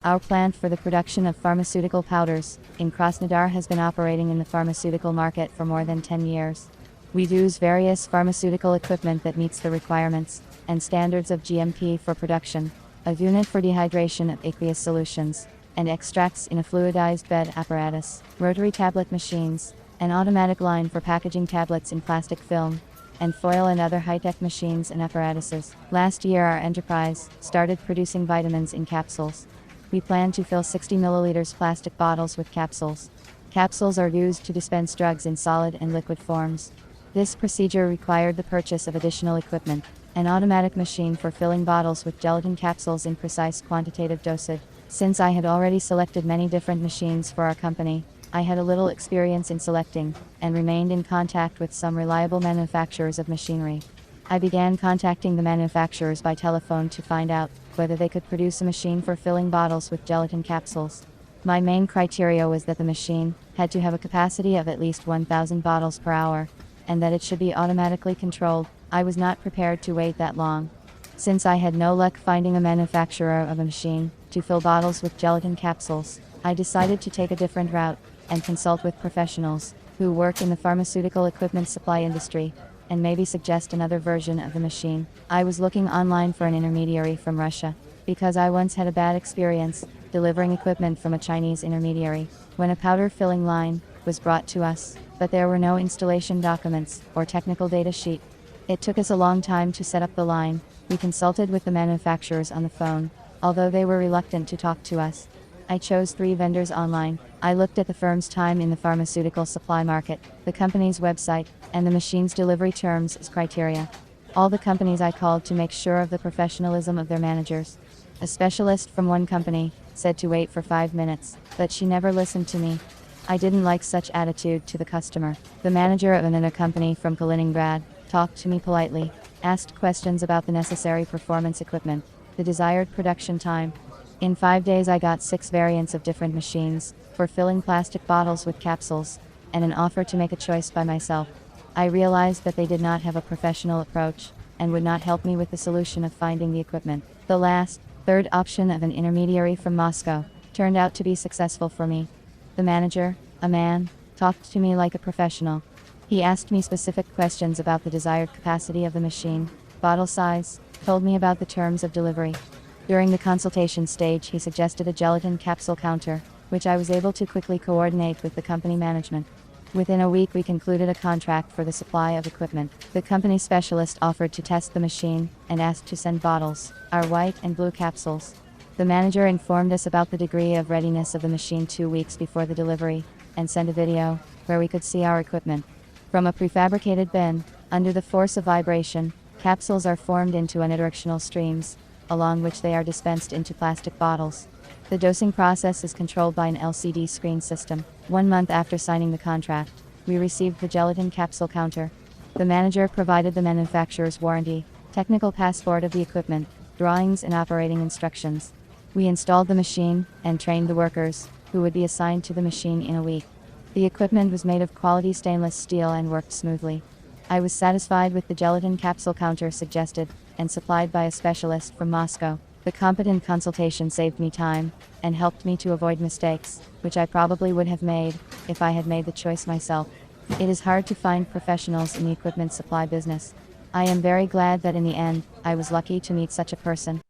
Our plant for the production of pharmaceutical powders in Krasnodar has been operating in the pharmaceutical market for more than 10 years. We use various pharmaceutical equipment that meets the requirements and standards of GMP for production, a unit for dehydration of aqueous solutions, and extracts in a fluidized bed apparatus, rotary tablet machines, an automatic line for packaging tablets in plastic film, and foil and other high-tech machines and apparatuses. Last year our enterprise started producing vitamins in capsules. We plan to fill 60 milliliters plastic bottles with capsules. Capsules are used to dispense drugs in solid and liquid forms. This procedure required the purchase of additional equipment, an automatic machine for filling bottles with gelatin capsules in precise quantitative dosage. Since I had already selected many different machines for our company, I had a little experience in selecting, and remained in contact with some reliable manufacturers of machinery. I began contacting the manufacturers by telephone to find out whether they could produce a machine for filling bottles with gelatin capsules. My main criteria was that the machine had to have a capacity of at least 1,000 bottles per hour, and that it should be automatically controlled. I was not prepared to wait that long. Since I had no luck finding a manufacturer of a machine to fill bottles with gelatin capsules, I decided to take a different route and consult with professionals who work in the pharmaceutical equipment supply industry, and maybe suggest another version of the machine. I was looking online for an intermediary from Russia, because I once had a bad experience delivering equipment from a Chinese intermediary, when a powder filling line was brought to us, but there were no installation documents or technical data sheet. It took us a long time to set up the line. We consulted with the manufacturers on the phone, although they were reluctant to talk to us. I chose 3 vendors online. I looked at the firm's time in the pharmaceutical supply market, the company's website, and the machine's delivery terms as criteria. All the companies I called to make sure of the professionalism of their managers. A specialist from one company said to wait for 5 minutes, but she never listened to me. I didn't like such attitude to the customer. The manager of another company from Kaliningrad talked to me politely, asked questions about the necessary performance equipment, the desired production time. In 5 days I got 6 variants of different machines for filling plastic bottles with capsules, and an offer to make a choice by myself. I realized that they did not have a professional approach, and would not help me with the solution of finding the equipment. The third option of an intermediary from Moscow turned out to be successful for me. The manager, a man, talked to me like a professional. He asked me specific questions about the desired capacity of the machine, bottle size, told me about the terms of delivery. During the consultation stage he suggested a gelatin capsule counter, which I was able to quickly coordinate with the company management. Within a week we concluded a contract for the supply of equipment. The company specialist offered to test the machine, and asked to send bottles, our white and blue capsules. The manager informed us about the degree of readiness of the machine 2 weeks before the delivery, and sent a video, where we could see our equipment. From a prefabricated bin, under the force of vibration, capsules are formed into unidirectional streams, along which they are dispensed into plastic bottles. The dosing process is controlled by an LCD screen system. 1 month after signing the contract, we received the gelatin capsule counter. The manager provided the manufacturer's warranty, technical passport of the equipment, drawings and operating instructions. We installed the machine, and trained the workers, who would be assigned to the machine in a week. The equipment was made of quality stainless steel and worked smoothly. I was satisfied with the gelatin capsule counter suggested, and supplied by a specialist from Moscow. The competent consultation saved me time, and helped me to avoid mistakes, which I probably would have made, if I had made the choice myself. It is hard to find professionals in the equipment supply business. I am very glad that in the end, I was lucky to meet such a person.